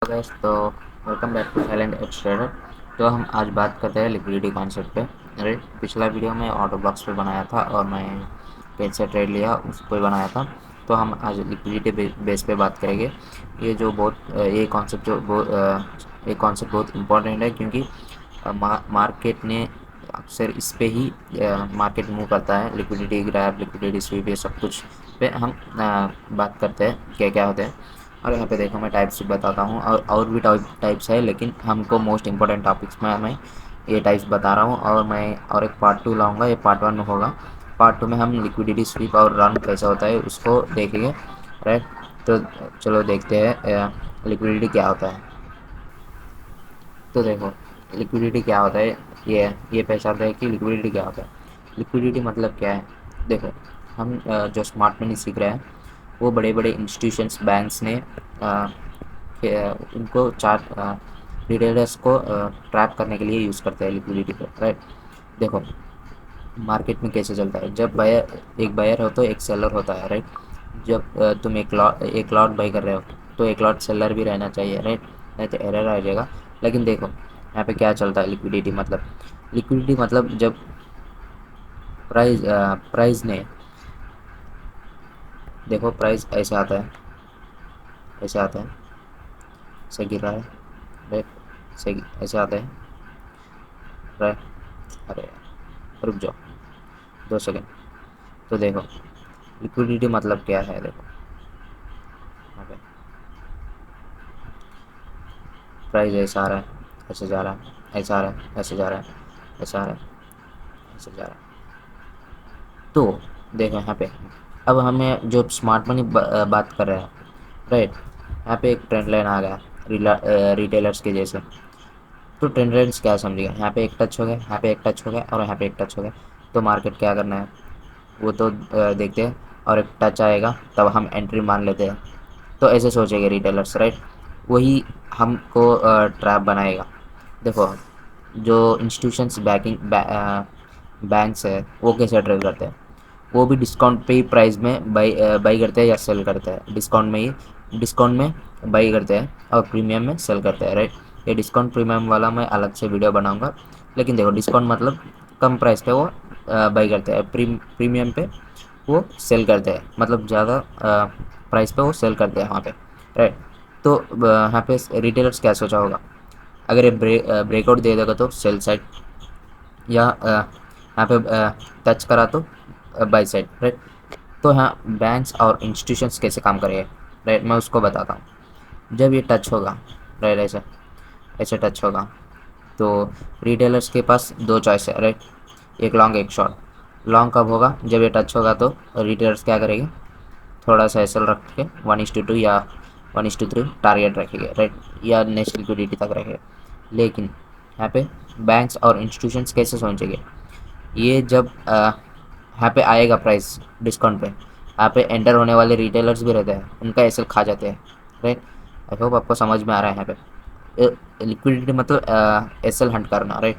Guys, तो welcome back to silent edge trader. तो हम आज बात करते हैं लिक्विडिटी कॉन्सेप्ट पे। राइट, पिछला वीडियो में ऑर्डर बॉक्स पे बनाया था और मैं कैसे ट्रेड लिया उस पर बनाया था। तो हम आज लिक्विडिटी बेस पे बात करेंगे। ये कॉन्सेप्ट बहुत इंपॉर्टेंट है, क्योंकि मार्केट ने अक्सर इस पे ही मार्केट मूव करता है। लिक्विडिटी ग्रैब, लिक्विडिटी स्वीप, ये सब कुछ पे हम बात करते हैं क्या क्या होते हैं। और यहाँ पे देखो, मैं टाइप्स बताता हूँ, और भी टाइप्स है, लेकिन हमको मोस्ट इंपॉर्टेंट टॉपिक्स में मैं ये टाइप्स बता रहा हूँ। और मैं और एक पार्ट 2 लाऊंगा, ये पार्ट 1 होगा। पार्ट 2 में हम लिक्विडिटी स्वीप और रन कैसा होता है उसको देखेंगे। राइट, तो चलो देखते हैं लिक्विडिटी क्या होता है। तो देखो, लिक्विडिटी क्या होता है, ये पहचानते हैं कि लिक्विडिटी क्या होता है। लिक्विडिटी मतलब क्या है। देखो, हम जो स्मार्ट मनी सीख रहे हैं, वो बड़े बड़े इंस्टीट्यूशंस, बैंक्स ने उनको रिटेलर्स को ट्रैप करने के लिए यूज़ करते हैं लिक्विडिटी को। राइट, देखो मार्केट में कैसे चलता है। जब एक बायर हो तो एक सेलर होता है। राइट, जब तुम एक लॉट बाई कर रहे हो तो एक लॉट सेलर भी रहना चाहिए। राइट, नहीं तो एरर आ जाएगा। लेकिन देखो यहाँ पे क्या चलता है। लिक्विडिटी मतलब जब प्राइस ने, देखो प्राइस ऐसे आता है, ऐसे आता है, ऐसे गिर रहा है। राइट, ऐसे आता है। राइट, अरे रुक जाओ 2 सेकेंड। तो देखो, लिक्विडिटी मतलब क्या है। देखो यहाँ पे प्राइस ऐसा आ रहा है, ऐसे जा रहा है, ऐसा आ रहा है, ऐसे जा रहा है, ऐसा आ रहा है, ऐसे जा रहा है। तो देखो यहाँ पे, अब हमें जो स्मार्ट मनी बात कर रहे हैं। राइट, यहाँ पे एक ट्रेंड लाइन आ गया रिटेलर्स के जैसे। तो ट्रेंड लाइन्स क्या समझिएगा, यहाँ पे एक टच हो गया, यहाँ पे एक टच हो गया और यहाँ पे एक टच हो गया। तो मार्केट क्या करना है वो तो देखते हैं। और एक टच आएगा तब हम एंट्री मान लेते हैं। तो ऐसे सोचेंगे रिटेलर्स। राइट, वही हमको ट्रैप बनाएगा। देखो, जो इंस्टीट्यूशंस बैंक्स है, वो कैसे ट्रेड करते हैं। वो भी डिस्काउंट पे ही प्राइस में बाई करते हैं या सेल करते हैं। डिस्काउंट में बाई करते हैं और प्रीमियम में सेल करते हैं। राइट, ये डिस्काउंट प्रीमियम वाला मैं अलग से वीडियो बनाऊंगा। लेकिन देखो, डिस्काउंट मतलब कम प्राइस पे वो बाई करते हैं, प्रीमियम पे वो सेल करते हैं, मतलब ज़्यादा प्राइस पे वो सेल करते हैं वहाँ पे। राइट, तो यहाँ पे रिटेलर्स क्या सोचा होगा, अगर ये ब्रेकआउट दे देगा तो सेल साइड, या यहाँ पे टच करा तो बाई साइड। राइट, तो यहाँ बैंक्स और इंस्टीट्यूशंस कैसे काम करेंगे। राइट, मैं उसको बताता हूँ। जब ये टच होगा, राइट, ऐसे ऐसे टच होगा, तो रिटेलर्स के पास दो चॉइस है। राइट, एक लॉन्ग एक शॉर्ट। लॉन्ग कब होगा, जब ये टच होगा तो रिटेलर्स क्या करेंगे, थोड़ा सा एसएल रख के 1:2 या 1:3 टारगेट रखेंगे। राइट, या नेक्स्ट लिक्विडिटी तक रखेंगे। लेकिन यहाँ पे बैंक्स और इंस्टीट्यूशंस कैसे सोचेंगे, ये जब यहाँ पे आएगा प्राइस डिस्काउंट पे, यहाँ पे एंटर होने वाले रिटेलर्स भी रहते हैं, उनका एसएल खा जाते हैं। राइट, आई होप आपको समझ में आ रहा है। यहाँ पे लिक्विडिटी मतलब एसएल हंट करना। राइट,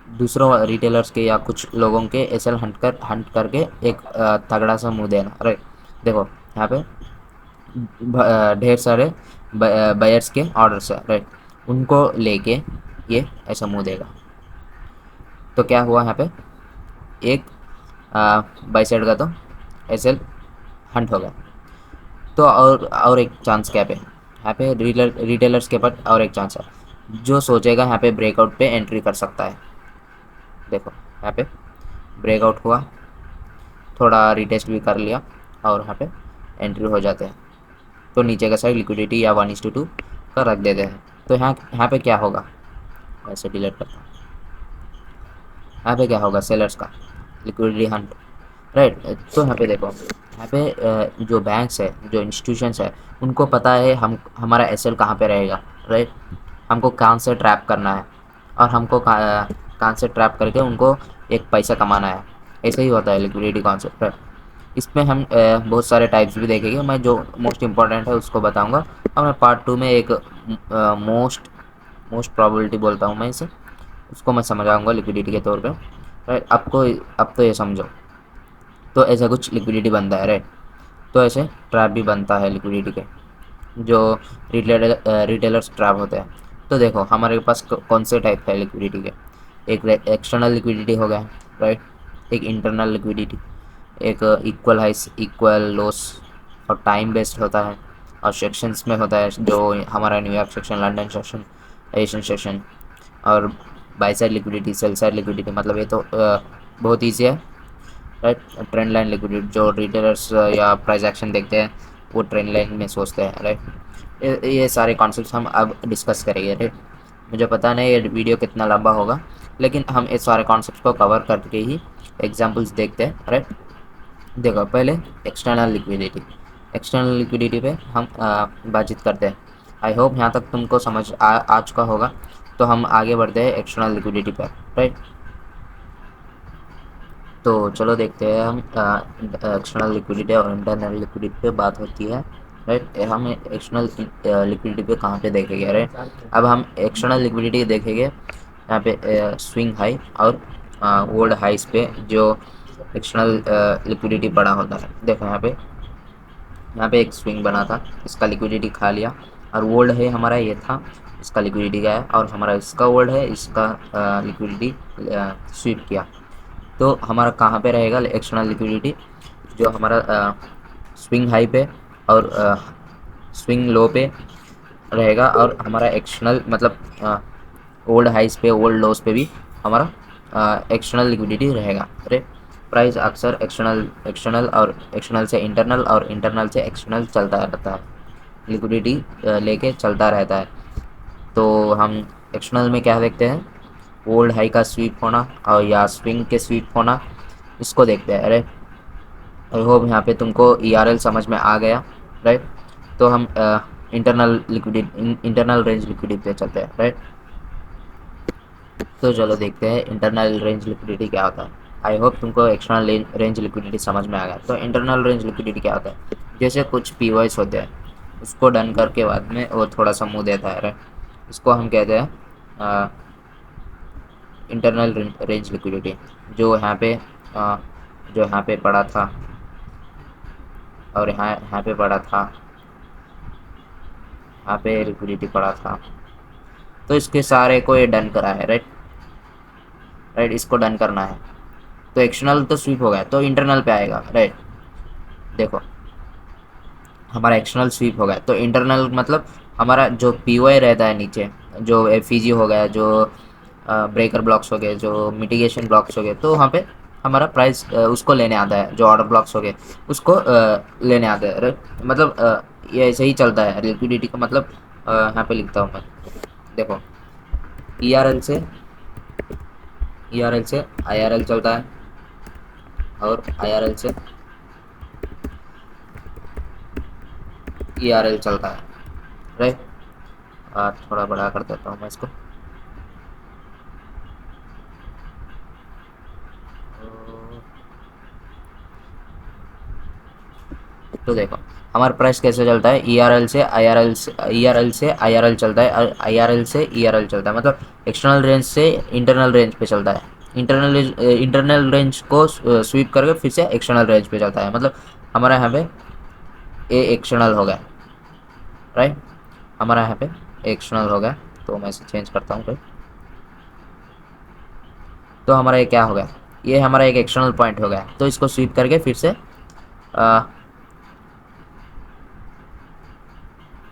दूसरों रिटेलर्स के या कुछ लोगों के एसएल हंट करके एक तगड़ा सा मुंह देना। राइट, देखो यहाँ पे ढेर सारे बायर्स के ऑर्डर्स है। राइट, उनको लेके ये ऐसा मुंह देगा। तो क्या हुआ यहाँ पे, एक बाई साइड का तो एसएल हंट होगा। तो और एक चांस क्या पे, यहाँ पे रिटेलर्स के पास और एक चांस है, जो सोचेगा यहाँ पे ब्रेकआउट पे एंट्री कर सकता है। देखो यहाँ पे ब्रेकआउट हुआ, थोड़ा रिटेस्ट भी कर लिया और यहाँ पे एंट्री हो जाते हैं। तो नीचे का साइड लिक्विडिटी या 1:2 का रख देते हैं। तो यहाँ पे क्या होगा, ऐसे डिलीट करता हूँ। यहाँ पे क्या होगा, सेलर्स का लिक्विडिटी हंट। राइट, तो यहाँ पे देखो, यहाँ पे जो बैंक्स है, जो इंस्टीट्यूशंस है, उनको पता है हम हमारा एसएल कहाँ पे रहेगा। राइट, हमको कहाँ से ट्रैप करना है और हमको कहाँ से ट्रैप करके उनको एक पैसा कमाना है। ऐसे ही होता है लिक्विडिटी कॉन्सेप्ट। राइट, इसमें हम बहुत सारे टाइप्स भी देखेंगे। मैं जो मोस्ट इंपॉर्टेंट है उसको बताऊंगा, और मैं पार्ट 2 में एक मोस्ट मोस्ट प्रोबेबिलिटी बोलता हूँ मैं इसे, उसको मैं समझाऊंगा लिक्विडिटी के तौर पे। राइट, आपको अब तो ये समझो। तो ऐसा कुछ लिक्विडिटी बनता है। राइट, तो ऐसे ट्रैप भी बनता है लिक्विडिटी के। जो रिटेलर्स ट्रैप होते हैं। तो देखो हमारे पास कौन से टाइप है लिक्विडिटी के, एक एक्सटर्नल लिक्विडिटी हो गया, राइट, एक इंटरनल लिक्विडिटी, एक इक्वल हाइस इक्वल लॉस और टाइम बेस्ड होता है, और सेक्शंस में होता है जो हमारा New York section, London section, Asian section, और buy side liquidity, sell side liquidity. मतलब ये तो बहुत ईजी है, राइट। ट्रेंड लाइन लिक्विडिटी, जो रिटेलर्स या प्राइस एक्शन देखते हैं वो ट्रेंड लाइन में सोचते हैं, राइट। ये सारे कॉन्सेप्ट्स हम अब डिस्कस करेंगे, राइट। मुझे पता नहीं ये वीडियो कितना लंबा होगा, लेकिन हम इस सारे कॉन्सेप्ट्स को कवर करके ही एग्जांपल्स देखते हैं, राइट। देखो पहले एक्सटर्नल लिक्विडिटी, एक्सटर्नल लिक्विडिटी पे हम बातचीत करते हैं। आई होप यहाँ तक तुमको समझ आ चुका होगा। तो हम आगे बढ़ते हैं एक्सटर्नल लिक्विडिटी पर, राइट। तो चलो देखते हैं हम एक्सटर्नल लिक्विडिटी और इंटरनल लिक्विडिटी पे बात होती है, राइट। हम एक्सटर्नल लिक्विडिटी पे कहाँ पे देखेंगे, राइट। अब हम एक्सटर्नल लिक्विडिटी देखेंगे यहाँ पे स्विंग हाई और ओल्ड हाइस पे जो एक्सटर्नल लिक्विडिटी पड़ा होता है। देखो यहाँ पे एक स्विंग बना था, इसका लिक्विडिटी खा लिया, और ओल्ड है हमारा ये था, इसका लिक्विडिटी गया, और हमारा इसका ओल्ड है, इसका लिक्विडिटी स्वीप किया। तो हमारा कहाँ पे रहेगा एक्सटर्नल लिक्विडिटी, जो हमारा स्विंग हाई पे और स्विंग लो पे रहेगा, और हमारा एक्सटर्नल मतलब ओल्ड हाइस पे ओल्ड लोस पे भी हमारा एक्सटर्नल लिक्विडिटी रहेगा, अरे। प्राइस अक्सर एक्सटर्नल एक्सटर्नल और एक्सटर्नल से इंटरनल और इंटरनल से एक्सटर्नल चलता रहता है, लिक्विडिटी लेके चलता रहता है। तो हम एक्सटर्नल में क्या देखते हैं, ओल्ड हाई का स्वीप होना और या स्विंग के स्वीप होना, इसको देखते हैं, अरे। आई होप यहाँ पे तुमको ERL समझ में आ गया, राइट। तो हम इंटरनल रेंज लिक्विडिटी पे चलते हैं, राइट। तो चलो देखते हैं इंटरनल रेंज लिक्विडिटी क्या होता है। आई होप तुमको एक्सटर्नल रेंज लिक्विडिटी समझ में आ गया। तो इंटरनल रेंज लिक्विडिटी क्या होता है, जैसे कुछ POS होते हैं, उसको डन करके बाद में वो थोड़ा सा मुँह देता है, राइट। इसको हम कहते हैं इंटरनल रेंज लिक्विडिटी। जो यहाँ पे जो यहाँ पे पड़ा था और यहाँ यहाँ पे पड़ा था, यहाँ पे लिक्विडिटी पड़ा था, तो इसके सारे को ये डन करा है, राइट, राइट। इसको डन करना है, तो एक्सटर्नल तो स्वीप हो गया, तो इंटरनल पे आएगा, राइट। देखो हमारा एक्सटर्नल स्वीप हो गया, तो इंटरनल मतलब हमारा जो POI रहता है नीचे, जो FEG हो गया, जो ब्रेकर ब्लॉक्स हो गए, जो मिटिगेशन ब्लॉक्स हो गए, तो वहाँ पे हमारा प्राइस उसको लेने आता है, जो ऑर्डर ब्लॉक्स हो गए उसको लेने आता है, राइट। मतलब ये ऐसे ही चलता है लिक्विडिटी का। मतलब यहाँ पे लिखता हूँ मैं, देखो ERL से IRL चलता है, और IRL से ERL चलता है, राइट। थोड़ा बड़ा कर देता हूँ मैं इसको। तो देखो हमारा प्राइस कैसे चलता है, ERL से IRL से, ERL से IRL चलता है, और IRL से ERL चलता है। मतलब एक्सटर्नल रेंज से इंटरनल रेंज पे चलता है, इंटरनल रेंज को स्वीप करके फिर से एक्सटर्नल रेंज पे चलता है। मतलब हमारा यहाँ पे ए एक्सटर्नल हो गया, राइट। हमारा यहाँ पे एक्सटर्नल हो गया, तो मैं इसे चेंज करता हूँ भाई। तो हमारा ये क्या हो गया, ये हमारा एक एक्सटर्नल पॉइंट हो गया, तो इसको स्वीप करके फिर से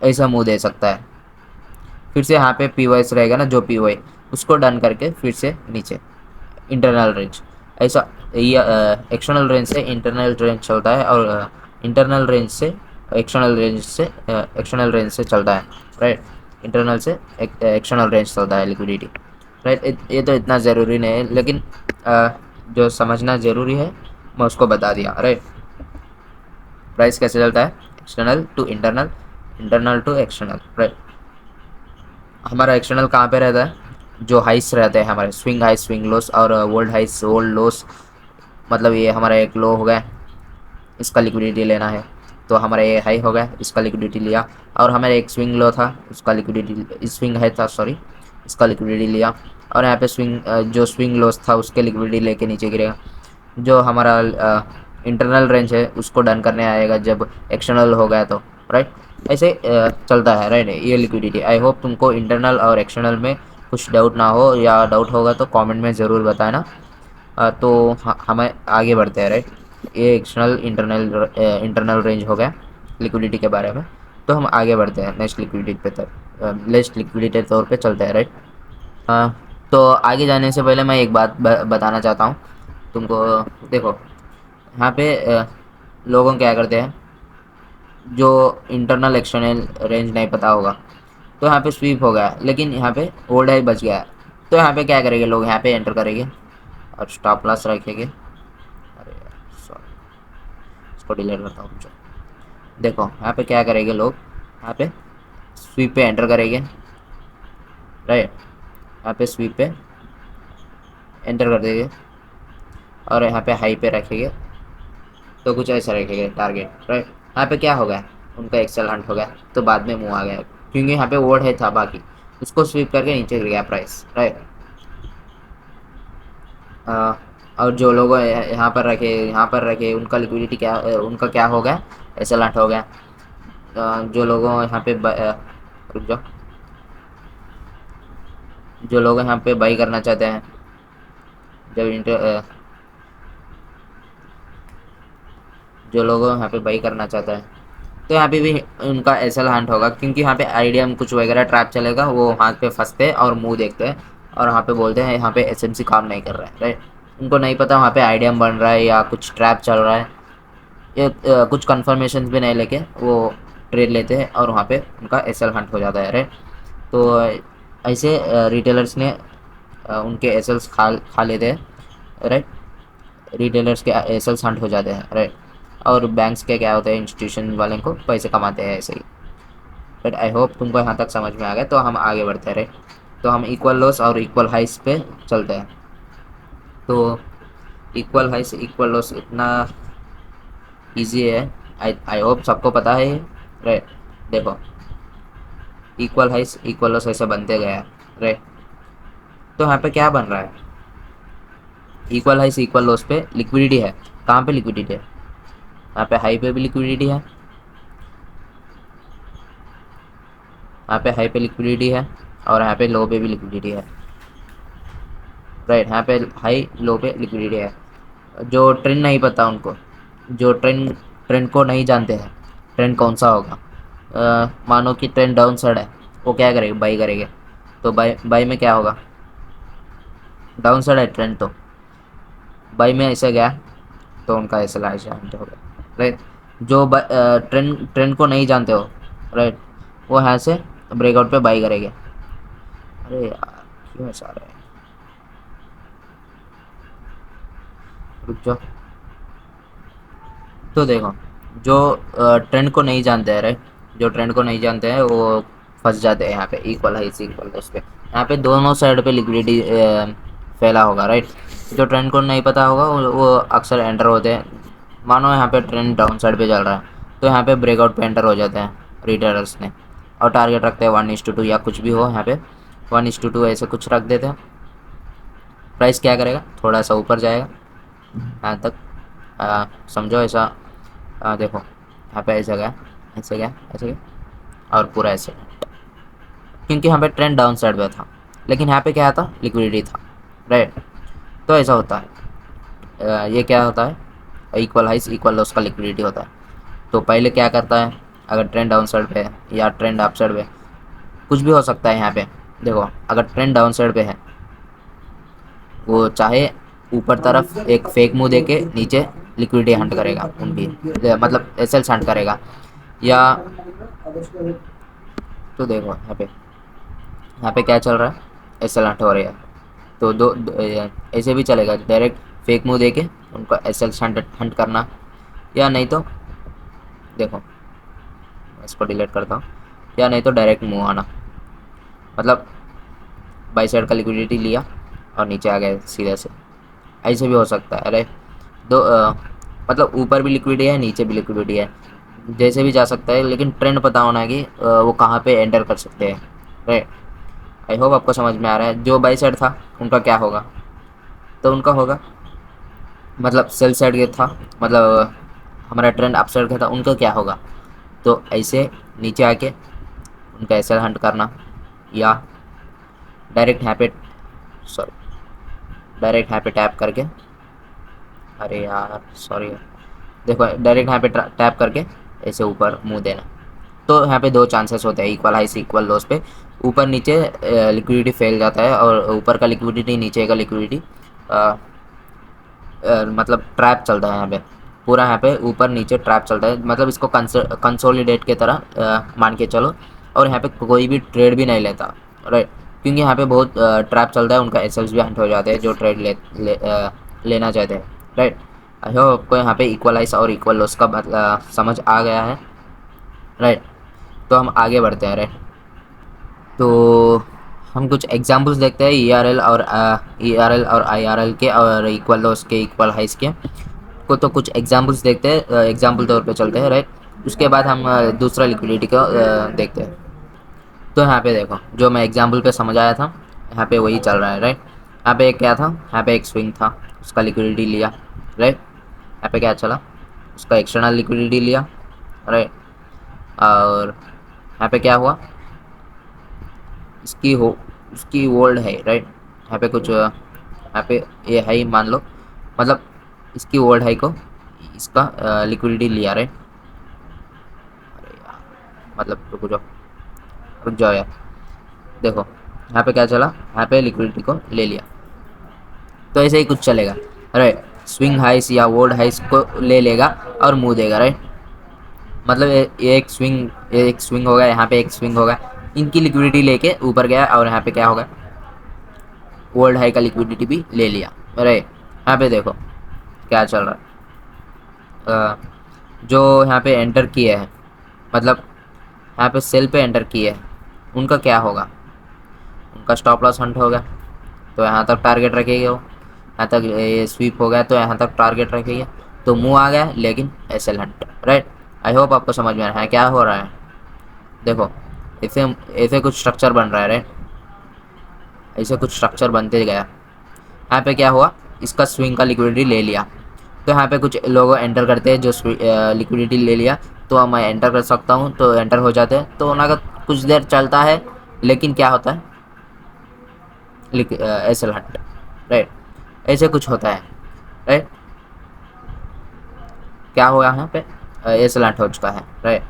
ऐसा मुंह दे सकता है। फिर से यहाँ पे POS रहेगा ना, जो POI उसको डन करके फिर से नीचे इंटरनल रेंज, ऐसा ये एक्सटर्नल रेंज से इंटरनल रेंज चलता है, और इंटरनल रेंज से एक्सटर्नल रेंज से चलता है, राइट। इंटरनल से एक्सटर्नल रेंज चलता है लिक्विडिटी, राइट। ये तो इतना ज़रूरी नहीं है, लेकिन जो समझना ज़रूरी है मैं उसको बता दिया, राइट। प्राइस कैसे चलता है, external to internal, internal to external, right. हमारा एक्सटर्नल कहाँ पे रहता है, जो हाइस रहते हैं हमारे, स्विंग हाई स्विंग लोस, और वोल्ड हाइस वोल्ड लोस। मतलब ये हमारा एक लो हो गया, इसका लिक्विडिटी लेना है, तो हमारा ये हाई हो गया, इसका लिक्विडिटी लिया। और हमारा एक स्विंग लो था, उसका लिक्विडिटी, स्विंग हाई था सॉरी, इसका लिक्विडिटी लिया। और यहाँ पे जो स्विंग लॉस था उसके लिक्विडिटी लेके नीचे गिरेगा। जो हमारा इंटरनल रेंज है उसको डन करने आएगा जब एक्सटर्नल हो गया, तो राइट। ऐसे चलता है राइट ये लिक्विडिटी। आई होप तुमको इंटरनल और एक्सटर्नल में कुछ डाउट ना हो, या डाउट होगा तो कमेंट में ज़रूर बताना। तो हमें आगे बढ़ते हैं राइट। ये एक्सटर्नल इंटरनल इंटरनल रेंज हो गया लिक्विडिटी के बारे में। तो हम आगे बढ़ते हैं नेक्स्ट लिक्विडिटी पे तक, नेक्स्ट लिक्विडिटी तौर पे चलते हैं राइट। तो आगे जाने से पहले मैं एक बात बताना चाहता हूँ तुमको। देखो यहाँ पे लोगों क्या करते हैं, जो इंटरनल एक्सटर्नल रेंज नहीं पता होगा, तो यहाँ पे स्वीप हो गया लेकिन यहाँ पे होल्ड हाई बच गया। तो यहाँ पे क्या करेंगे लोग, यहाँ पे एंटर करेंगे और स्टॉप लॉस रखेंगे। अरे यार सॉरी, इसको डिलीट करता हूँ मुझे। देखो यहाँ पे क्या करेंगे लोग, यहाँ पे स्वीप पे एंटर करेंगे राइट। यहाँ पे स्वीप पे एंटर कर देंगे और यहाँ पे हाई पे रखेंगे। तो कुछ ऐसा रखेंगे टारगेट राइट। यहाँ पे क्या हो गया, उनका एक्सेल हंट हो गया, तो बाद में मुँह आ गया क्योंकि यहाँ पे वर्ड है था बाकी, उसको स्वीप करके नीचे गिर गया प्राइस राइट। और जो लोग यहाँ पर रखे उनका लिक्विडिटी क्या, उनका क्या हो गया, एक्सेल हंट हो गया। जो लोगों यहाँ पे रुक जाओ, जो लोग यहाँ पे बाई करना चाहते हैं, जब जो लोग यहाँ पे बाई करना चाहते हैं, तो यहाँ पे भी उनका एसएल हंट होगा क्योंकि यहाँ पे आइडिया में कुछ वगैरह ट्रैप चलेगा, वो हाथ पे फंसते हैं और मुंह देखते हैं और वहाँ पे बोलते हैं यहाँ पे एसएमसी काम नहीं कर रहा है राइट। उनको नहीं पता वहाँ पे आइडिया बन रहा है या कुछ ट्रैप चल रहा है, ये कुछ कंफर्मेशन भी नहीं लेके वो ट्रेड लेते हैं और वहाँ पे उनका एसएल हंट हो जाता है राइट। तो ऐसे रिटेलर्स ने उनके एसएल्स खा लेते हैं राइट। रिटेलर्स के एसएल्स हंट हो जाते हैं राइट। और बैंक्स के क्या होते हैं, इंस्टीट्यूशन वाले को पैसे कमाते हैं ऐसे ही। बट आई होप तुमको यहाँ तक समझ में आ गया। तो हम आगे बढ़ते हैं राइट। तो हम इक्वल लॉस और इक्वल हाइस पे चलते हैं। तो इक्वल हाइस इक्वल लॉस इतना इजी है, आई होप सबको पता है राइट। देखो इक्वल हाइस इक्वल लॉस ऐसे बनते गया राइट। तो यहाँ पे क्या बन रहा है, इक्वल हाइस इक्वल लॉस पे लिक्विडिटी है। कहाँ पे लिक्विडिटी है, यहाँ पे हाई पे भी लिक्विडिटी है, यहाँ पे हाई पे लिक्विडिटी है और यहाँ पे लो पे भी लिक्विडिटी है राइट। यहाँ पे हाई लो पे लिक्विडिटी है। जो ट्रेंड नहीं पता उनको, जो ट्रेंड ट्रेंड को नहीं जानते हैं ट्रेंड कौन सा होगा, मानो कि ट्रेंड डाउन साइड है, वो क्या करेंगे, बाई करेंगे। तो बाई बाई में क्या होगा, डाउन साइड है ट्रेंड, तो बाई में ऐसे गया तो उनका ऐसे लाइश हो गया राइट। जो ट्रेंड ट्रेंड को नहीं जानते हो राइट, वो यहाँ से ब्रेकआउट पे बाई करेंगे। अरे यार क्यों ऐसा आ रहा है, रुक जाओ। तो देखो जो ट्रेंड को नहीं जानते हैं राइट, जो ट्रेंड को नहीं जानते हैं वो फंस जाते हैं यहाँ पे इक्वल हाई से इक्वल उस पे। यहाँ पे दोनों साइड पे लिक्विडिटी फैला होगा राइट। जो ट्रेंड को नहीं पता होगा वो अक्सर एंटर होते हैं। मानो यहाँ पे ट्रेंड डाउन साइड पे चल रहा है, तो यहाँ पे ब्रेकआउट पे एंटर हो जाते हैं रिटेलर्स ने और टारगेट रखते हैं 1:2 या कुछ भी हो, यहाँ पे 1:2 ऐसे कुछ रख देते हैं। प्राइस क्या करेगा, थोड़ा सा ऊपर जाएगा यहाँ तक, समझो ऐसा। देखो यहाँ पे ऐसे गया ऐसे गया ऐसे गया और पूरा ऐसे, क्योंकि यहाँ पे ट्रेंड डाउन साइड पे था लेकिन यहाँ पे क्या था, लिक्विडिटी था राइट। तो ऐसा होता है, ये क्या होता है, इक्वल हाइस इक्वल लॉस का लिक्विडिटी होता है। तो पहले क्या करता है, अगर ट्रेंड डाउन साइड पे है या ट्रेंड अप साइड पे, कुछ भी हो सकता है यहाँ पे। देखो अगर ट्रेंड डाउन साइड पे है, वो चाहे ऊपर तरफ एक फेक मुंह देके नीचे लिक्विडिटी हंट करेगा उनकी, मतलब एसएल्स हंट करेगा, या तो देखो यहाँ पे क्या चल रहा है, एसएल हंट हो रही है। तो ऐसे भी चलेगा, डायरेक्ट फेक मुंह देके उनको एसएल हंट हंट करना, या नहीं तो देखो इसको डिलीट करता हूँ, या नहीं तो डायरेक्ट मुंह आना, मतलब बाई साइड का लिक्विडिटी लिया और नीचे आ गए सीधे से। ऐसे भी हो सकता है। अरे दो मतलब ऊपर भी लिक्विडिटी है नीचे भी लिक्विडिटी है, जैसे भी जा सकता है, लेकिन ट्रेंड पता होना कि वो कहाँ पे एंटर कर सकते हैं राइट। आई होप आपको समझ में आ रहा है। जो बाई साइड था उनका क्या होगा, तो उनका होगा मतलब सेल साइड के था, मतलब हमारा ट्रेंड अप साइड का था, उनका क्या होगा। तो ऐसे नीचे आके उनका एसएल हंट करना, या डायरेक्ट यहाँ पे टैप करके, अरे यार सॉरी, देखो डायरेक्ट यहाँ पे टैप करके ऐसे ऊपर मुंह देना। तो यहाँ पे दो चांसेस होते हैं, इक्वल हाई से इक्वल लॉस पे। ऊपर नीचे लिक्विडिटी फैल जाता है, और ऊपर का लिक्विडिटी नीचे का लिक्विडिटी मतलब ट्रैप चलता है यहाँ पे पूरा। यहाँ पे ऊपर नीचे ट्रैप चलता है, मतलब इसको कंसोलिडेट की तरह मान के चलो। और यहाँ पे कोई भी ट्रेड भी नहीं लेता, राइट, क्योंकि यहाँ पे बहुत ट्रैप चलता है, उनका एसएल्स भी हंट हो जाते हैं जो ट्रेड लेना चाहते हैं, राइट। आई होप आपको यहाँ पे इक्वलाइज और इक्वल लॉस का समझ आ गया है, राइट। तो हम आगे बढ़ते हैं, राइट। तो हम कुछ एग्जांपल्स देखते हैं ई आर एल और आई आर एल के, और इक्वल लॉस के, इक्वल हाइस के को। तो कुछ एग्जांपल्स देखते हैं, एग्जांपल तौर पे चलते हैं, राइट। उसके बाद हम दूसरा लिक्विडिटी को देखते हैं। तो यहाँ पे देखो, जो मैं एग्जांपल पे समझाया था, यहाँ पे वही चल रहा है, राइट। यहाँ पे क्या था, यहाँ पे एक स्विंग था, उसका लिक्विडिटी लिया, राइट। यहाँ पे क्या चला, उसका एक्सटर्नल लिक्विडिटी लिया, राइट। और यहाँ पे क्या हुआ, उसकी ओल्ड है, राइट। यहाँ पे कुछ यहाँ पे ये हाई मान लो, मतलब इसकी ओल्ड हाई को इसका लिक्विडिटी लिया, राइट। अरे यार, मतलब रुक जाओ यार। देखो यहाँ पे क्या चला, यहाँ पे लिक्विडिटी को ले लिया। तो ऐसे ही कुछ चलेगा, राइट। स्विंग हाइस या ओल्ड हाइस को ले लेगा और मुंह देगा, राइट। मतलब ये एक स्विंग होगा, यहाँ पे एक स्विंग होगा, इनकी लिक्विडिटी लेके ऊपर गया, और यहाँ पे क्या होगा, ओल्ड हाई का लिक्विडिटी भी ले लिया, राइट। यहाँ पे देखो क्या चल रहा है, जो यहाँ पे एंटर किए हैं, मतलब यहाँ पे सेल पे एंटर किए हैं, उनका क्या होगा, उनका स्टॉप लॉस हंट होगा, तो यहाँ तक टारगेट रखेगी वो। यहाँ तक ये स्वीप हो गया तो यहाँ तक टारगेट रखेगी, तो मुंह आ गया लेकिन SL hunt, right. I hope आपको समझ में आ रहा है क्या हो रहा है। देखो ऐसे ऐसे कुछ स्ट्रक्चर बन रहा है, राइट। ऐसे कुछ स्ट्रक्चर बनते गया। यहाँ पे क्या हुआ, इसका स्विंग का लिक्विडिटी ले लिया, तो यहाँ पे कुछ लोग एंटर करते हैं जो लिक्विडिटी ले लिया, तो मैं एंटर कर सकता हूँ, तो एंटर हो जाते हैं, तो उनका कुछ देर चलता है, लेकिन क्या होता है, एसएल हंट, राइट। ऐसे कुछ होता है, राइट। क्या हुआ यहाँ पे, एसएल हंट हो चुका है, राइट।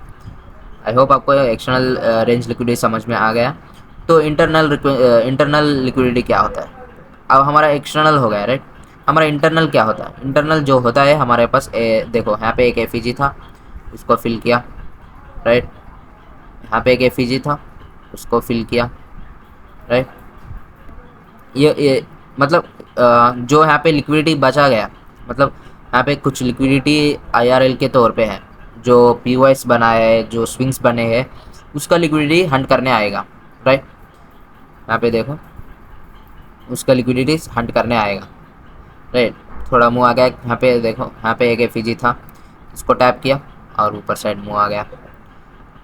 आई होप आपको एक्सटर्नल रेंज लिक्विडिटी समझ में आ गया। तो इंटरनल लिक्विडिटी क्या होता है, अब हमारा एक्सटर्नल हो गया, राइट। हमारा इंटरनल क्या होता है, इंटरनल जो होता है हमारे पास देखो यहाँ पे एक एफईजी था, उसको फिल किया, राइट। यहाँ पे एक एफईजी था, उसको फिल किया, राइट। ये मतलब जो यहाँ पे लिक्विडिटी बचा गया, मतलब यहाँ पे कुछ लिक्विडिटी आईआरएल के तौर पे है, जो पीओएस बनाया है, जो स्विंग्स बने हैं, उसका लिक्विडिटी हंट करने आएगा, राइट। यहाँ पे देखो उसका लिक्विडिटी हंट करने आएगा, राइट। थोड़ा मुँह आ गया, यहाँ पे देखो, यहाँ पे एक एफईजी था, इसको टैप किया और ऊपर साइड मुँह आ गया।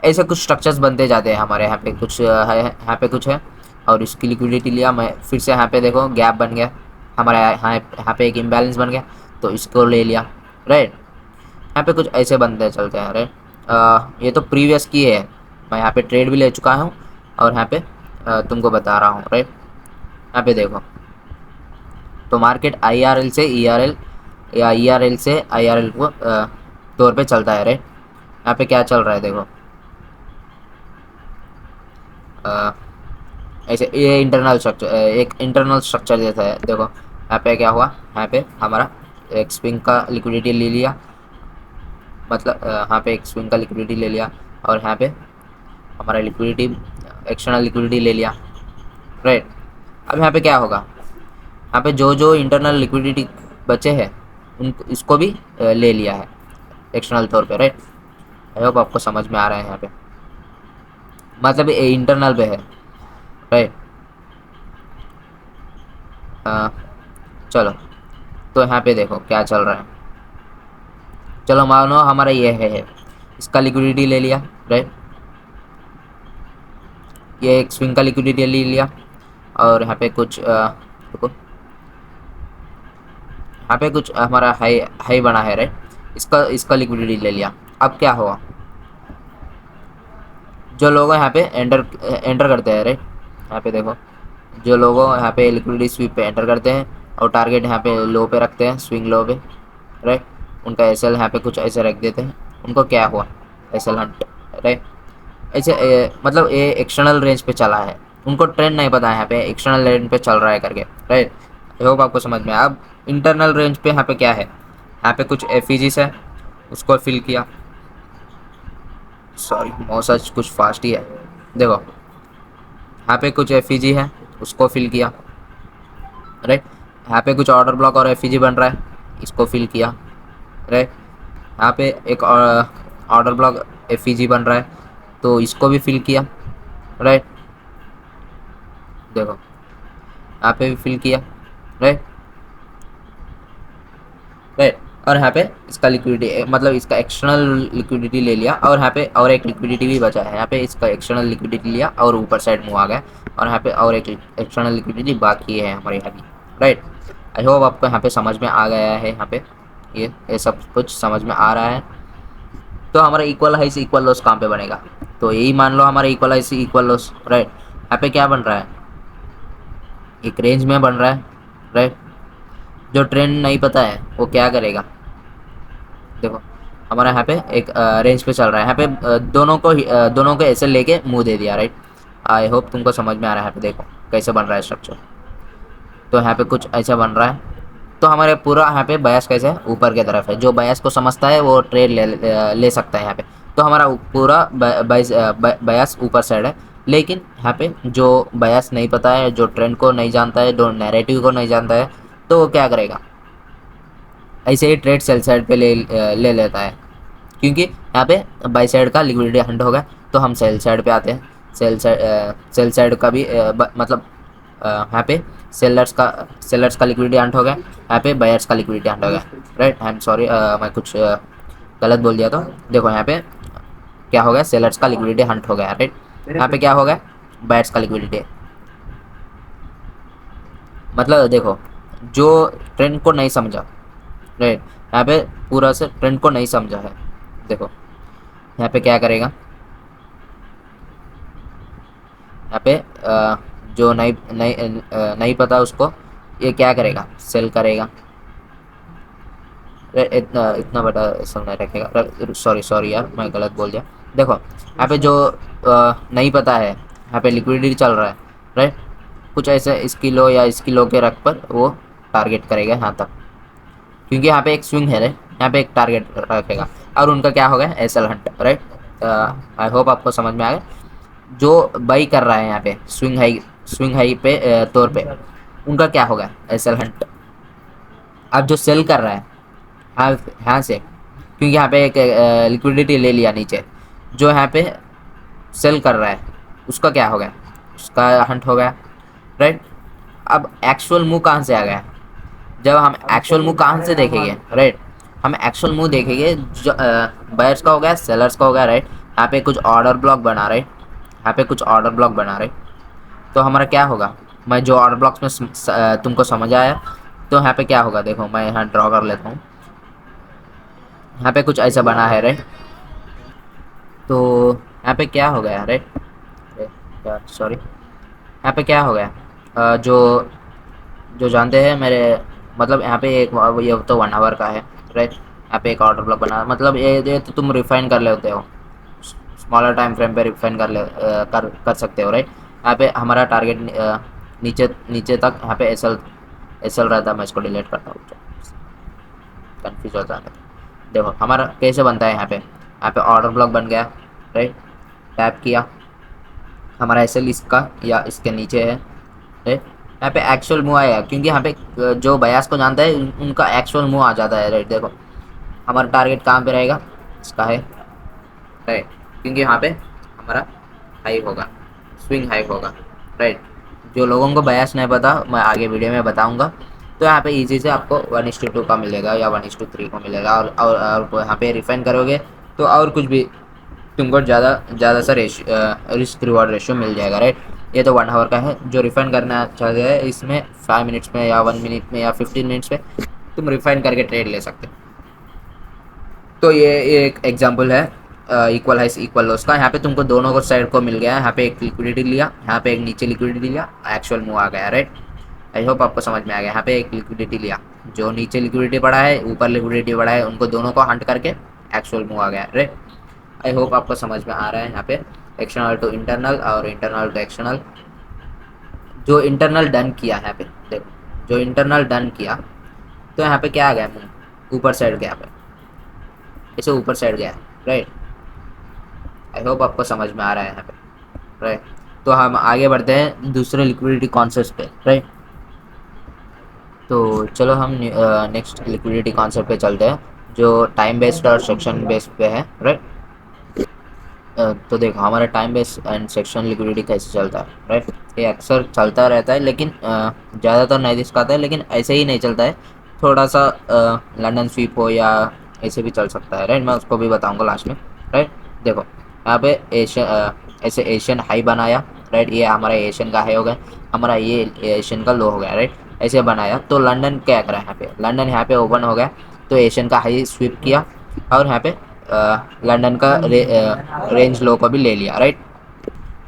ऐसे कुछ स्ट्रक्चर्स बनते जाते हैं हमारे यहाँ पे, कुछ है यहाँ पे कुछ है, और इसकी लिक्विडिटी लिया मैं, फिर से यहाँ पे देखो गैप बन गया हमारे यहाँ पे एक इम्बैलेंस बन गया, तो इसको ले लिया, राइट। यहाँ पे कुछ ऐसे बनते चलते हैं, राइट। ये तो प्रीवियस की है, मैं यहाँ पे ट्रेड भी ले चुका हूँ, और यहाँ पे तुमको बता रहा हूँ, राइट। यहाँ पे देखो, तो मार्केट आईआरएल से ईआरएल या ईआरएल से आईआरएल को तौर पे चलता है, राइट। यहाँ पे क्या चल रहा है देखो, ऐसे ये इंटरनल स्ट्रक्चर, एक इंटरनल स्ट्रक्चर जैसा है। देखो यहाँ पे क्या हुआ, यहाँ पे हमारा एक स्विंग का लिक्विडिटी ले लिया, मतलब यहाँ पे एक स्विंग का लिक्विडिटी ले लिया, और यहाँ पे हमारा लिक्विडिटी, एक्सटर्नल लिक्विडिटी ले लिया, राइट। अब यहाँ पे क्या होगा, यहाँ पे जो जो इंटरनल लिक्विडिटी बचे हैं उन इसको भी ले लिया है एक्सटर्नल तौर पे, राइट। आई होप आपको समझ में आ रहा है यहाँ पे, मतलब ये इंटरनल पे है, राइट। चलो तो यहाँ पे देखो क्या चल रहा है। चलो मानो हमारा ये है, इसका लिक्विडिटी ले लिया, राइट। ये एक स्विंग का लिक्विडिटी ले लिया, और यहाँ पे कुछ देखो, यहाँ पे कुछ हमारा हाई हाई बना है, राइट। इसका लिक्विडिटी ले लिया। अब क्या हुआ, जो लोग यहाँ पे एंटर एंटर करते हैं, राइट। यहाँ पे देखो, जो लोग यहाँ पे लिक्विडिटी स्वीप पे एंटर करते हैं और टारगेट यहाँ पे लो पे रखते हैं, स्विंग लो पे, राइट। उनका एसएल यहाँ पे कुछ ऐसे रख देते हैं, उनको क्या हुआ, एसएल हंट, राइट। ऐसे मतलब ये एक्सटर्नल रेंज पे चला है, उनको ट्रेंड नहीं पता है यहाँ पे एक्सटर्नल रेंज पे चल रहा है करके, राइट। आई होप आपको समझ में। अब इंटरनल रेंज पे यहाँ पे क्या है, यहाँ पे कुछ एफईजीस है, उसको फिल किया, सॉरी मौसज कुछ फास्ट ही है। देखो यहाँ पे कुछ एफईजी है, उसको फिल किया, राइट। यहाँ पे कुछ ऑर्डर ब्लॉक और एफईजी बन रहा है, इसको फिल किया, राइट। यहाँ पे एक ऑर्डर ब्लॉक एफईजी बन रहा है, तो इसको भी फिल किया, राइट। देखो यहाँ पे भी फिल किया, राइट, राइट। और यहाँ पे इसका लिक्विडिटी मतलब इसका एक्सटर्नल लिक्विडिटी ले लिया, और यहाँ पे और एक लिक्विडिटी भी बचा है, यहाँ पे इसका एक्सटर्नल लिक्विडिटी लिया और ऊपर साइड मुँह आ गया, और यहाँ पे और एक एक्सटर्नल लिक्विडिटी बाकी है हमारे यहाँ भी, राइट। आई होप आपको यहाँ पे समझ में आ गया है, यहाँ पे ये सब कुछ समझ में आ रहा है। तो हमारा इक्वल हाई से इक्वल लॉस कहाँ पे बनेगा, तो यही मान लो हमारा इक्वल हाई से इक्वल लॉस, राइट। यहाँ पे क्या बन रहा है, एक रेंज में बन रहा है, राइट। जो ट्रेंड नहीं पता है वो क्या करेगा, देखो हमारा यहाँ पे एक रेंज पे चल रहा है, यहाँ पे दोनों को ऐसे लेके मुंह दे दिया, राइट। आई होप तुमको समझ में आ रहा है। यहाँ पे देखो कैसे बन रहा है स्ट्रक्चर, तो यहाँ पे कुछ ऐसा बन रहा है। तो हमारे पूरा यहाँ पे बयास कैसे है, ऊपर की तरफ है, जो बयास को समझता है वो ट्रेड ले सकता है यहाँ पे। तो हमारा पूरा बयास ऊपर साइड है, लेकिन यहाँ पे जो बयास नहीं पता है, जो ट्रेंड को नहीं जानता है, जो नैरेटिव को नहीं जानता है, तो वो क्या करेगा, ऐसे ही ट्रेड सेल साइड पे ले लेता है, क्योंकि यहाँ पे बाई साइड का लिक्विडिटी हंट होगा। तो हम सेल साइड पे आते हैं, सेल साइड का भी मतलब यहाँ पे सेलर्स का लिक्विडिटी हंट हो गया, यहाँ पे बायर्स का लिक्विडिटी हंट हो गया, राइट। आई एम सॉरी, मैं कुछ गलत बोल दिया। तो देखो यहाँ पे क्या हो गया, सेलर्स का लिक्विडिटी हंट हो गया, राइट। यहाँ पे क्या हो गया, बायर्स का लिक्विडिटी, मतलब देखो जो ट्रेंड को नहीं समझा, राइट, यहाँ पे पूरा से ट्रेंड को नहीं समझा है, देखो यहाँ पे क्या करेगा, यहाँ पे जो नहीं पता उसको, ये क्या करेगा, सेल करेगा, इतना इतना बड़ा सेल नहीं रखेगा, सॉरी यार मैं गलत बोल दिया। देखो यहाँ पे जो नहीं पता है, यहाँ पे लिक्विडिटी चल रहा है, राइट। कुछ ऐसे इसकी लो या इसकी लो के रख पर वो टारगेट करेगा यहाँ तक, क्योंकि यहाँ पे एक स्विंग है, राइट। यहाँ पे एक टारगेट रखेगा और उनका क्या होगा, SL hunt, right. I hope आपको समझ में आ गया। जो बाई कर रहा है यहाँ पे स्विंग हाई पे तौर पे, उनका क्या होगा, एसएल हंट। अब जो सेल कर रहा है यहाँ से, क्योंकि यहाँ पे एक लिक्विडिटी ले लिया नीचे, जो यहाँ पे सेल कर रहा है उसका क्या हो गया, उसका हंट हो गया, राइट। अब एक्चुअल मूव कहाँ से आ गया, जब हम एक्चुअल मूव कहाँ से देखेंगे, राइट, हम एक्चुअल मूव देखेंगे जो बायर्स का हो गया, सेलर्स का हो गया, राइट। यहाँ पे कुछ ऑर्डर ब्लॉक बना, राइट, यहाँ पे कुछ ऑर्डर ब्लॉक बना, राइट। तो हमारा क्या होगा, मैं जो ऑर्डर ब्लॉक्स में तुमको समझ आया, तो यहाँ पे क्या होगा, देखो मैं यहाँ ड्रॉ कर लेता हूँ, यहाँ पे कुछ ऐसा बना है, राइट। तो यहाँ पे क्या हो गया, राइट, सॉरी, यहाँ पे क्या हो गया, जो जो जानते हैं मेरे, मतलब यहाँ पे एक ये तो 1 आवर का है, राइट। यहाँ पे एक ऑर्डर ब्लॉक बना, मतलब ये तो तुम रिफाइन कर लेते हो, स्मॉलर टाइम फ्रेम पे रिफाइन कर सकते हो, राइट। यहाँ पे हमारा टारगेट नीचे नीचे तक यहाँ पे एसएल रहता है, मैं इसको डिलीट करता हूँ, कन्फ्यूज होता है। देखो हमारा कैसे बनता है, यहाँ पे ऑर्डर ब्लॉक बन गया, राइट। टैप किया, हमारा एसएल इसका या इसके नीचे है, राइट। यहाँ पे एक्चुअल मूव आएगा, क्योंकि यहाँ पे जो बयास को जानता है उनका एक्चुअल मूव आ जाता है, राइट। देखो हमारा टारगेट कहाँ पे रहेगा, इसका है, राइट, क्योंकि यहाँ पे हमारा हाई होगा, स्विंग हाई होगा, राइट। जो लोगों को बयास नहीं पता मैं आगे वीडियो में बताऊंगा। तो यहाँ पे इजी से आपको 1:2 का मिलेगा या 1:3 को मिलेगा, और यहाँ पे रिफाइन करोगे तो और कुछ भी तुमको ज़्यादा सा रिस्क रिवॉर्ड रेशियो मिल जाएगा, राइट। ये तो 1 आवर का है, जो रिफाइन करना चाहते हैं इसमें 5 मिनट्स में या 1 मिनट में या 15 मिनट्स में तुम रिफाइन करके ट्रेड ले सकते हो। तो ये एक एग्जांपल है इक्वल हाइस इक्वल लॉस का। यहाँ पे तुमको दोनों को साइड को मिल गया है। यहाँ पे एक लिक्विडिटी लिया, यहाँ पे एक नीचे लिक्विडिटी लिया, एक्चुअल मूव आ गया, राइट। आई होप आपको समझ में आ गया। यहाँ पे एक लिक्विडिटी लिया, जो नीचे लिक्विडिटी बढ़ा है ऊपर लिक्विडिटी बढ़ा है, उनको दोनों को हंट करके एक्चुअल मूव आ गया, राइट। आई होप आपको समझ में आ रहा है। यहाँ पे एक्सटर्नल टू इंटरनल और इंटरनल टू एक्सटर्नल। जो इंटरनल डन किया है यहाँ पे देखो, जो इंटरनल डन किया तो यहाँ पे क्या आ गया, ऊपर साइड गया, पे इसे ऊपर साइड गया, राइट। आई होप आपको समझ में आ रहा है यहाँ पे, राइट। तो हम आगे बढ़ते हैं दूसरे लिक्विडिटी कॉन्सेप्ट पे, राइट। तो चलो हम नेक्स्ट लिक्विडिटी कॉन्सेप्ट पे चलते हैं, जो टाइम बेस्ड और सेक्शन बेस्ड पे है, राइट। तो देखो हमारा time based and section liquidity कैसे चलता है, राइट। ये अक्सर चलता रहता है, लेकिन ज़्यादातर नहीं दिखाता है, लेकिन ऐसे ही नहीं चलता है। थोड़ा सा लंदन स्वीप हो या ऐसे भी चल सकता है, राइट। मैं उसको भी बताऊंगा लास्ट में, राइट। देखो यहाँ पे ऐसे एशियन हाई बनाया, राइट। ये हमारा एशियन का हाई हो गया, हमारा ये एशियन का लो हो गया, राइट। ऐसे बनाया तो लंदन क्या करा, यहाँ पे लंदन यहाँ पे ओपन हो गया, तो एशियन का हाई स्वीप किया और यहाँ पे लंदन का रेंज लो को भी ले लिया, राइट।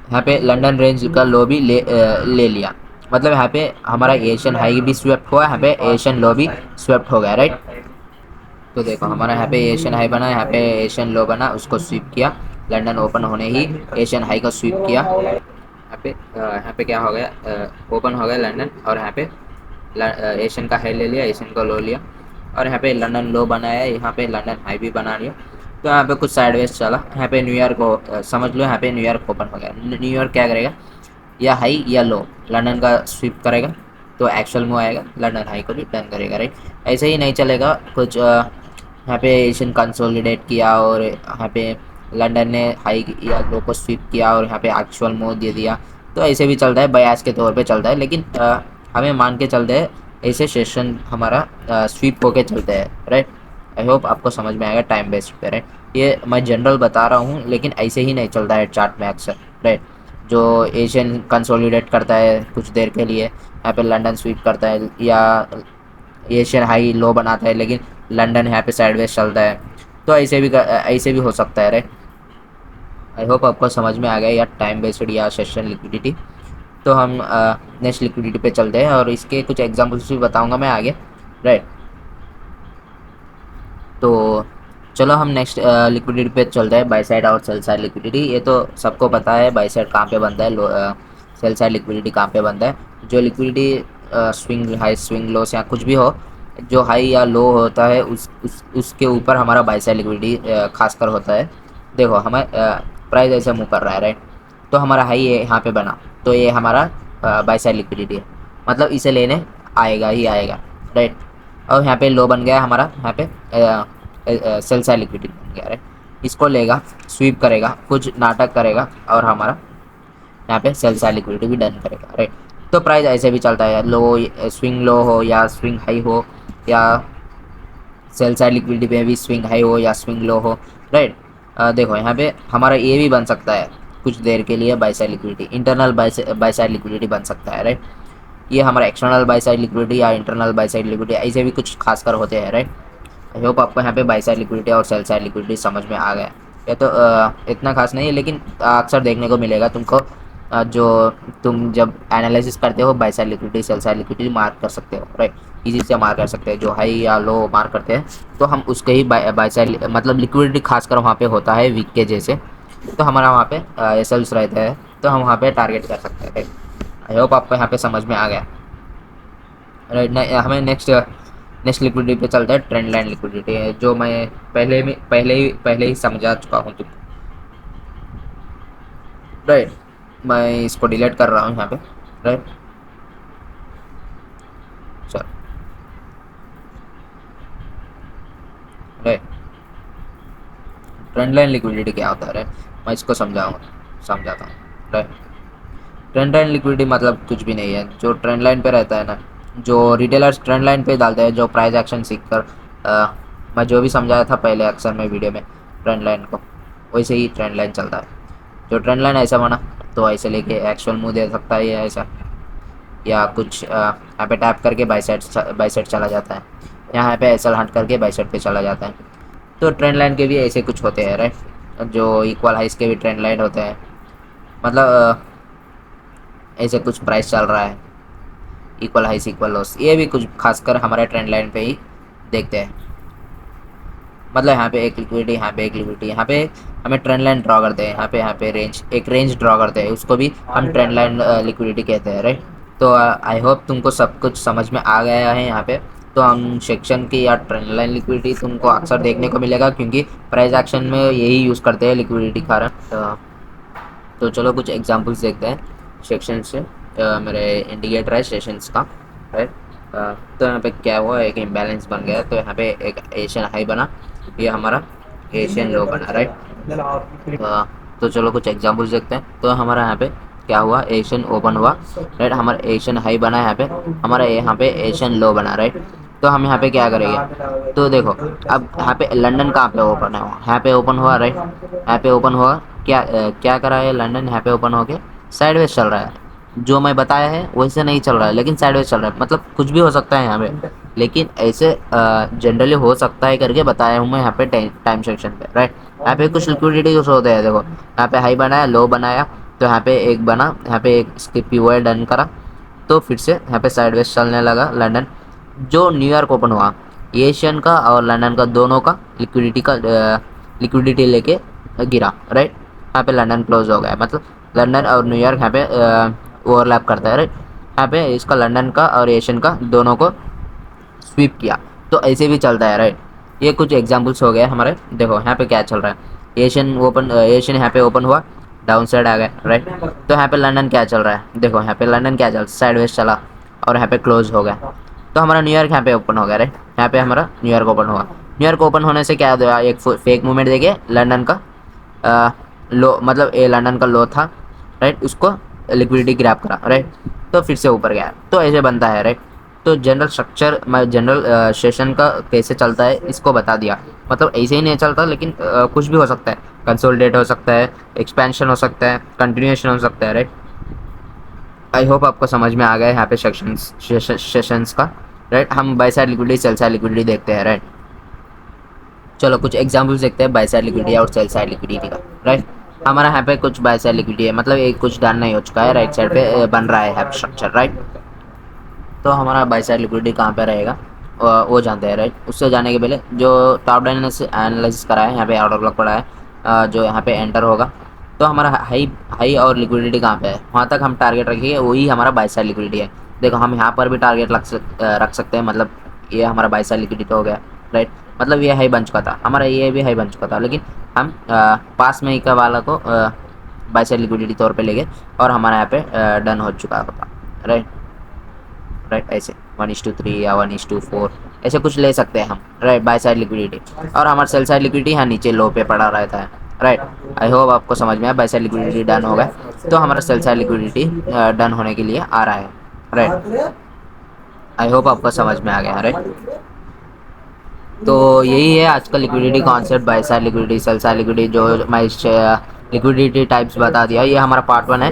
यहाँ पे लंदन रेंज का लो भी ले लिया, मतलब यहाँ पे हमारा एशियन हाई भी स्वेप्ट हुआ, यहाँ पे एशियन लो भी स्वेप्ट हो गया, राइट। तो देखो हमारा यहाँ पे एशियन हाई बना, यहाँ पे एशियन लो बना, उसको स्वीप किया। लंदन ओपन होने ही एशियन हाई को स्वीप किया। यहाँ पे क्या हो गया, ओपन हो गया लंदन, और यहाँ पे एशियन का हाई ले लिया, एशियन का लो लिया, और यहाँ पे लंदन लो बनाया, यहाँ पे लंदन हाई भी बना लिया। तो यहाँ पे कुछ साइडवेज चला, यहाँ पे न्यूयॉर्क को समझ लो, यहाँ पे न्यूयॉर्क ओपन हो गया। न्यूयॉर्क क्या करेगा, या हाई या लो लंदन का स्वीप करेगा, तो एक्चुअल मूव आएगा, लंदन हाई को भी डन करेगा, राइट। ऐसे ही नहीं चलेगा कुछ, यहाँ पे एशियन कंसोलिडेट किया और यहाँ पे लंदन ने हाई या लो को स्वीप किया और यहाँ पे एक्चुअल मूव दे दिया, तो ऐसे भी चलता है, बयास के तौर पे चलता है। लेकिन हमें मान के चलते हैं ऐसे सेशन हमारा स्वीप होके चलते हैं, राइट। आई होप आपको समझ में आएगा टाइम बेस्ड पे, राइट। ये मैं जनरल बता रहा हूँ, लेकिन ऐसे ही नहीं चलता है चार्ट में अक्सर, राइट। जो एशियन कंसोलिडेट करता है कुछ देर के लिए, यहाँ पे लंदन स्वीप करता है, या एशियन हाई लो बनाता है, लेकिन लंदन यहाँ पे साइडवेज चलता है, तो ऐसे भी हो सकता है, राइट। आई होप आपको समझ में आ गया यार टाइम बेस्ड या सेशन लिक्विडिटी। तो हम नेक्स्ट लिक्विडिटी पे चलते हैं और इसके कुछ एग्जांपल्स भी बताऊंगा मैं आगे, राइट। तो चलो हम नेक्स्ट लिक्विडिटी पे चलते हैं, बाई साइड और सेल साइड लिक्विडिटी। ये तो सबको पता है बाई साइड कहाँ पे बनता है, सेल साइड लिक्विडिटी कहाँ पे बनता है। जो liquidity swing high swing loss या कुछ भी हो, जो हाई या लो होता है उसके ऊपर हमारा बाई साइड लिक्विडिटी खासकर होता है। देखो हमें प्राइस ऐसे मूव कर रहा है, राइट। तो हमारा हाई यहाँ पे बना, तो ये हमारा बाई साइड लिक्विडिटी है, मतलब इसे लेने आएगा ही आएगा, राइट। और यहाँ पे लो बन गया हमारा, यहाँ पे सेल साइड लिक्विडिटी बन गया, राइट। इसको लेगा, स्वीप करेगा, कुछ नाटक करेगा और हमारा यहाँ पे सेल साइड लिक्विडिटी भी डन करेगा, राइट। तो प्राइस ऐसे भी चलता है, लो स्विंग लो हो या स्विंग हाई हो, या सेल साइड लिक्विडिटी में भी स्विंग हाई हो या स्विंग लो हो, राइट। देखो यहाँ पे हमारा ये भी बन सकता है कुछ देर के लिए by side liquidity, internal by side liquidity बन सकता है, राइट। ये हमारा एक्सटर्नल बाई साइड लिक्विडिटी या इंटरनल बाई साइड लिक्विडिटी ऐसे भी कुछ खासकर होते हैं, राइट। आई होप आपको यहाँ पे बाई साइड लिक्विडिटी और सेल साइड लिक्विडिटी समझ में आ गया। ये तो इतना खास नहीं है, लेकिन अक्सर देखने को मिलेगा तुमको, जो तुम जब एनालिसिस करते हो by side liquidity sell side liquidity mark कर सकते हो, राइट। इजी से मार्क कर सकते हैं, जो हाई या लो मार्क करते हैं तो हम उसके ही बाई साइड मतलब लिक्विडिटी खासकर वहाँ पे होता है वीक के जैसे, तो हमारा वहाँ पे एसएल्स रहता है, तो हम वहाँ पे टारगेट कर सकते हैं, राइट। आई होप आपको यहाँ पे समझ में आ गया, राइट। हमें नेक्स्ट लिक्विडिटी पे चलता है, ट्रेंड लाइन लिक्विडिटी है, जो मैं पहले ही समझा चुका हूँ तुम, राइट। मैं इसको डिलीट कर रहा हूँ यहाँ पे, राइट। चल, राइट। ट्रेंड लाइन लिक्विडिटी क्या होता है, राइट। मैं इसको समझाता हूँ, राइट। ट्रेंड लाइन लिक्विडिटी मतलब कुछ भी नहीं है, जो ट्रेंड लाइन पे रहता है ना, जो रिटेलर्स ट्रेंड लाइन पे डालते हैं, जो प्राइस एक्शन सीख कर मैं जो भी समझाया था पहले अक्सर में वीडियो में ट्रेंड लाइन को, वैसे ही ट्रेंड लाइन चलता है। जो ट्रेंड लाइन ऐसा बना तो ऐसे लेके एक्चुअल मूव दे सकता है, ये ऐसा, या कुछ यहाँ पे टैप करके बाई साइड चला जाता है, यहाँ पे एसएल हंट करके बाई साइड पे चला जाता है। तो ट्रेंड लाइन के भी ऐसे कुछ होते हैं, राइट। जो इक्वल हाइस के भी ट्रेंड लाइन होते हैं, मतलब ऐसे कुछ प्राइस चल रहा है, इक्वल हाइस इक्वल लॉस, ये भी कुछ खासकर हमारे ट्रेंड लाइन पे ही देखते हैं। मतलब यहाँ पे एक लिक्विडिटी, यहाँ पे एक लिक्विडिटी, यहाँ पे हमें ट्रेंड लाइन ड्रॉ करते हैं, यहाँ पे रेंज, एक रेंज ड्रॉ करते हैं, उसको भी हम ट्रेंड लाइन लिक्विडिटी कहते हैं, राइट। तो आई होप तुमको सब कुछ समझ में आ गया है यहाँ पे। तो हम सेक्शन की या ट्रेंड लाइन लिक्विडिटी तुमको अक्सर देखने को मिलेगा, क्योंकि प्राइस एक्शन में यही यूज़ करते हैं लिक्विडिटी कारण। तो चलो कुछ एग्जांपल्स देखते हैं सेक्शन से। मेरे इंडिकेटर है सेशंस का, राइट। तो यहाँ पे क्या हुआ, एक इम्बैलेंस बन गया, तो यहाँ पे एक एशियन हाई बना, ये हमारा एशियन लो बना, राइट। तो चलो कुछ एग्जांपल्स देखते हैं। तो हमारा यहाँ पे क्या हुआ, एशियन ओपन हुआ, राइट, हमारा एशियन हाई बना, यहाँ पे हमारा यहाँ पे एशियन लो बना, राइट। तो हम यहाँ पे क्या करेंगे, तो देखो अब यहाँ पे लंदन कहाँ पे ओपन है, यहाँ पे ओपन हुआ, राइट, यहाँ पे ओपन हुआ, क्या करा है लंदन, यहाँ पे ओपन होके साइडवेज चल रहा है, जो मैं बताया है वैसे नहीं चल रहा है, लेकिन साइडवेज चल रहा है, मतलब कुछ भी हो सकता है यहाँ पे, लेकिन ऐसे जनरली हो सकता है करके बताया हूँ मैं यहाँ पे टाइम सेक्शन पे, राइट। यहाँ पे कुछ लिक्विडिटी यूज होते हैं, देखो यहाँ पे हाई बनाया, लो बनाया, तो यहाँ पे एक बना, यहाँ पे एक स्किप पीओआई डन करा, तो फिर से यहाँ पे साइडवेज चलने लगा लंदन। जो न्यूयॉर्क ओपन हुआ, एशियन का और लंदन का दोनों का लिक्विडिटी लेके गिरा, राइट। यहाँ पे लंदन क्लोज हो गया, मतलब लंदन और न्यूयॉर्क यहाँ पे ओवरलैप करता है, राइट। यहाँ पे इसका लंदन का और एशियन का दोनों को स्वीप किया, तो ऐसे भी चलता है, राइट। ये कुछ एग्जांपल्स हो गए हमारे। देखो यहाँ पे क्या चल रहा है, एशियन यहाँ पे ओपन हुआ, डाउन साइड आ गया, राइट। तो यहाँ पे लंदन क्या चल रहा है, देखो यहाँ पे लंदन क्या चल, साइडवेज चला और यहाँ पे क्लोज हो गया। तो हमारा न्यूयॉर्क यहाँ पे ओपन हो गया, राइट, यहाँ पे हमारा न्यूयॉर्क ओपन हुआ। न्यूयॉर्क ओपन होने से क्या हुआ, एक फेक मूवमेंट देखिए, लंदन का लो, मतलब ये लंदन का लो था, राइट, उसको लिक्विडिटी ग्रैब करा, राइट, तो फिर से ऊपर गया, तो ऐसे बनता है, राइट। तो जनरल स्ट्रक्चर, मैं जनरल सेशन का कैसे चलता है इसको बता दिया, मतलब ऐसे ही नहीं चलता, लेकिन कुछ भी हो सकता है, कंसोलिडेट हो सकता है, एक्सपेंशन हो सकता है, कंटिन्यूएशन हो सकता है, राइट। आई होप आपको समझ में आ गया है यहाँ पे सेशंस का, राइट। हम by side liquidity, sell side liquidity देखते हैं, राइट। चलो कुछ एग्जांपल्स देखते हैं बाय साइड लिक्विडिटी और सेल साइड लिक्विडिटी का, राइट। हमारा यहाँ पे कुछ बाय साइड लिक्विडिटी है, मतलब एक कुछ डन नहीं हो चुका है, राइट साइड पे बन रहा है स्ट्रक्चर, राइट। तो हमारा बाय साइड लिक्विडिटी कहाँ पे रहेगा वो जानते हैं, राइट। उससे जाने के पहले जो टॉप डाउन एनालिसिस करा है, यहाँ पे ऑर्डर ब्लॉक पड़ा है, जो यहाँ पे एंटर होगा, तो हमारा हाई हाई और लिक्विडिटी कहाँ पे है, वहाँ तक हम टारगेट रखेंगे, वही हमारा बाय साइड लिक्विडिटी है। देखो हम यहाँ पर भी टारगेट रख सकते हैं, मतलब ये हमारा बाय साइड लिक्विडिटी हो गया, राइट। मतलब ये हाई बन चुका था हमारा, ये भी हाई बन चुका था, लेकिन हम पास में ही का वाला को बाय साइड लिक्विडिटी तौर पे ले गए, और हमारा यहाँ पे डन हो चुका होता, राइट, राइट। ऐसे 1:3 या 1:4 ऐसे कुछ ले सकते हैं हम, राइट, बाय साइड लिक्विडिटी। और हमारा सेल साइड लिक्विडिटी यहाँ नीचे लो पे पड़ा रहता है, राइट। आई होप आपको समझ में आया, बाय साइड लिक्विडिटी डन हो गया, तो हमारा सेल साइड लिक्विडिटी डन होने के लिए आ रहा है, राइट। आई होप आपको समझ में आ गया, राइट। तो यही है आज का liquidity concept, by side liquidity, sell side liquidity, जो मैं लिक्विडिटी टाइप्स बता दिया, ये हमारा पार्ट 1 है।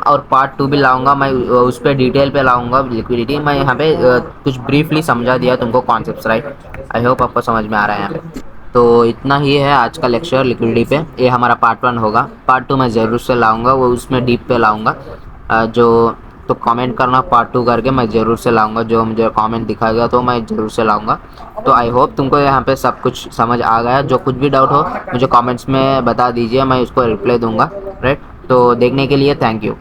और पार्ट 2 भी लाऊंगा मैं, उस पर डिटेल पे लाऊंगा लिक्विडिटी। मैं यहाँ पे कुछ ब्रीफली समझा दिया तुमको कॉन्सेप्ट्स, राइट। आई होप आपको समझ में आ रहा है यहाँ पे। तो इतना ही है आज का लेक्चर लिक्विडिटी पे, ये हमारा पार्ट 1 होगा। पार्ट 2 मैं ज़रूर से लाऊंगा, वो उसमें डीप पे लाऊंगा। जो तो कमेंट करना पार्ट 2 करके, मैं ज़रूर से लाऊंगा, जो मुझे कमेंट दिखाएगा तो मैं ज़रूर से लाऊंगा। तो आई होप तुमको यहाँ पे सब कुछ समझ आ गया। जो कुछ भी डाउट हो मुझे कमेंट्स में बता दीजिए, मैं उसको रिप्लाई दूंगा, राइट। तो देखने के लिए थैंक यू।